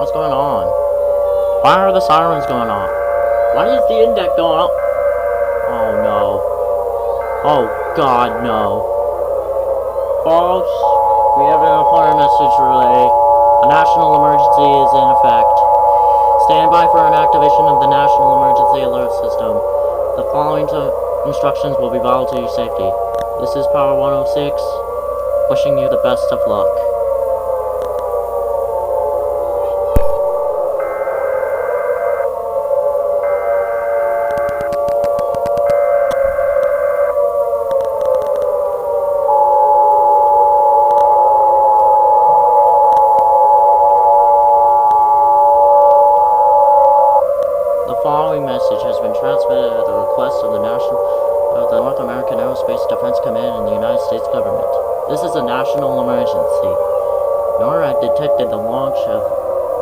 What's going on? Why are the sirens going off? Why is the index going up? Oh no. Oh god, no. Folks, we have an important message to relay. A national emergency is in effect. Stand by for an activation of the National Emergency Alert System. The following instructions will be vital to your safety. This is Power 106, wishing you the best of luck. The following message has been transmitted at the request of the North American Aerospace Defense Command and the United States government. This is a national emergency. NORAD detected the launch of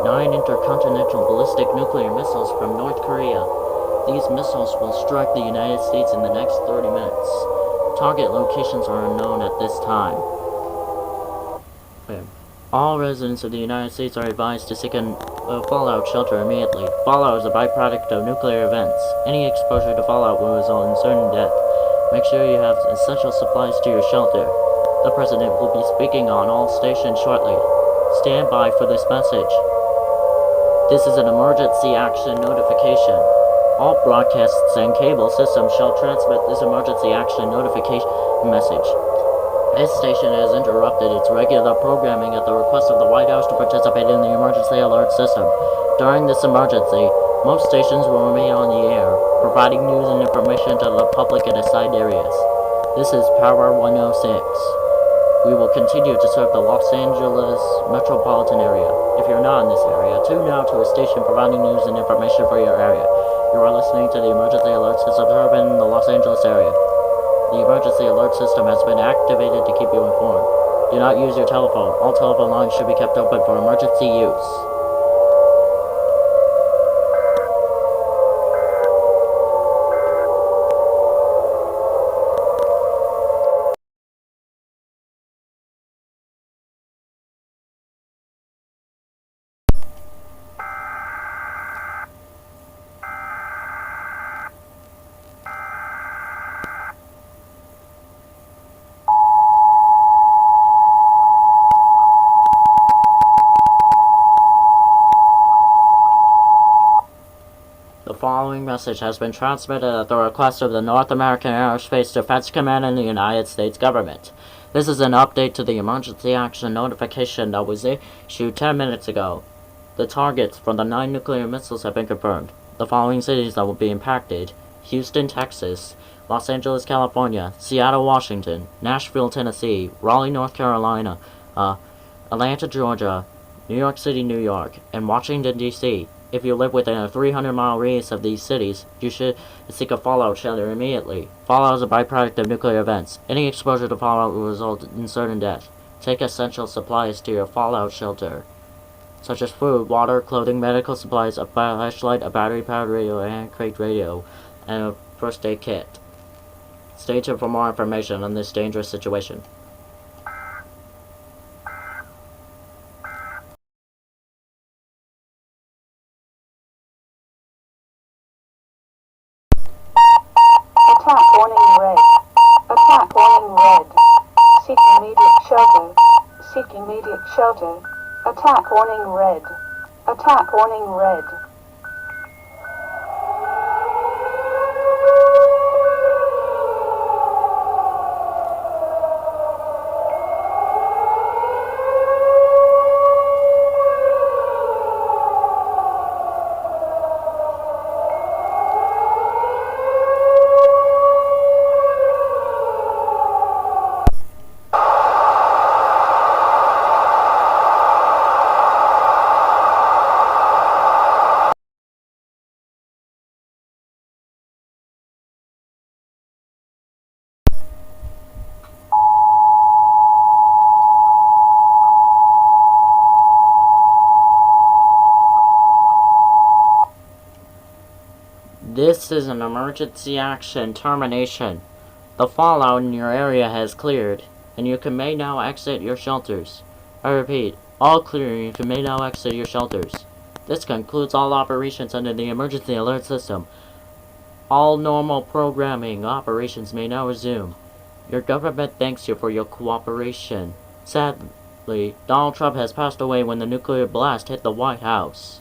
9 intercontinental ballistic nuclear missiles from North Korea. These missiles will strike the United States in the next 30 minutes. Target locations are unknown at this time. All residents of the United States are advised to seek a fallout shelter immediately. Fallout is a byproduct of nuclear events. Any exposure to fallout will result in certain death. Make sure you have essential supplies to your shelter. The President will be speaking on all stations shortly. Stand by for this message. This is an emergency action notification. All broadcasts and cable systems shall transmit this emergency action notification message. This station has interrupted its regular programming at the request of the White House to participate in the emergency alert system. During this emergency, most stations will remain on the air, providing news and information to the public in assigned areas. This is Power 106. We will continue to serve the Los Angeles metropolitan area. If you're not in this area, tune out to a station providing news and information for your area. You are listening to the emergency alert system serving the Los Angeles area. The emergency alert system has been activated to keep you informed. Do not use your telephone. All telephone lines should be kept open for emergency use. The following message has been transmitted at the request of the North American Aerospace Defense Command and the United States government. This is an update to the emergency action notification that was issued 10 minutes ago. The targets for the 9 nuclear missiles have been confirmed. The following cities that will be impacted: Houston, Texas; Los Angeles, California; Seattle, Washington; Nashville, Tennessee; Raleigh, North Carolina; Atlanta, Georgia; New York City, New York; and Washington, D.C. If you live within a 300-mile radius of these cities, you should seek a fallout shelter immediately. Fallout is a byproduct of nuclear events. Any exposure to fallout will result in certain death. Take essential supplies to your fallout shelter, such as food, water, clothing, medical supplies, a flashlight, a battery-powered radio, a hand-cranked radio, and a first aid kit. Stay tuned for more information on this dangerous situation. Attack warning red. Attack warning red. Seek immediate shelter. Seek immediate shelter. Attack warning red. Attack warning red. This is an emergency action termination. The fallout in your area has cleared, and you may now exit your shelters. I repeat, all clear, and you may now exit your shelters. This concludes all operations under the emergency alert system. All normal programming operations may now resume. Your government thanks you for your cooperation. Sadly, Donald Trump has passed away when the nuclear blast hit the White House.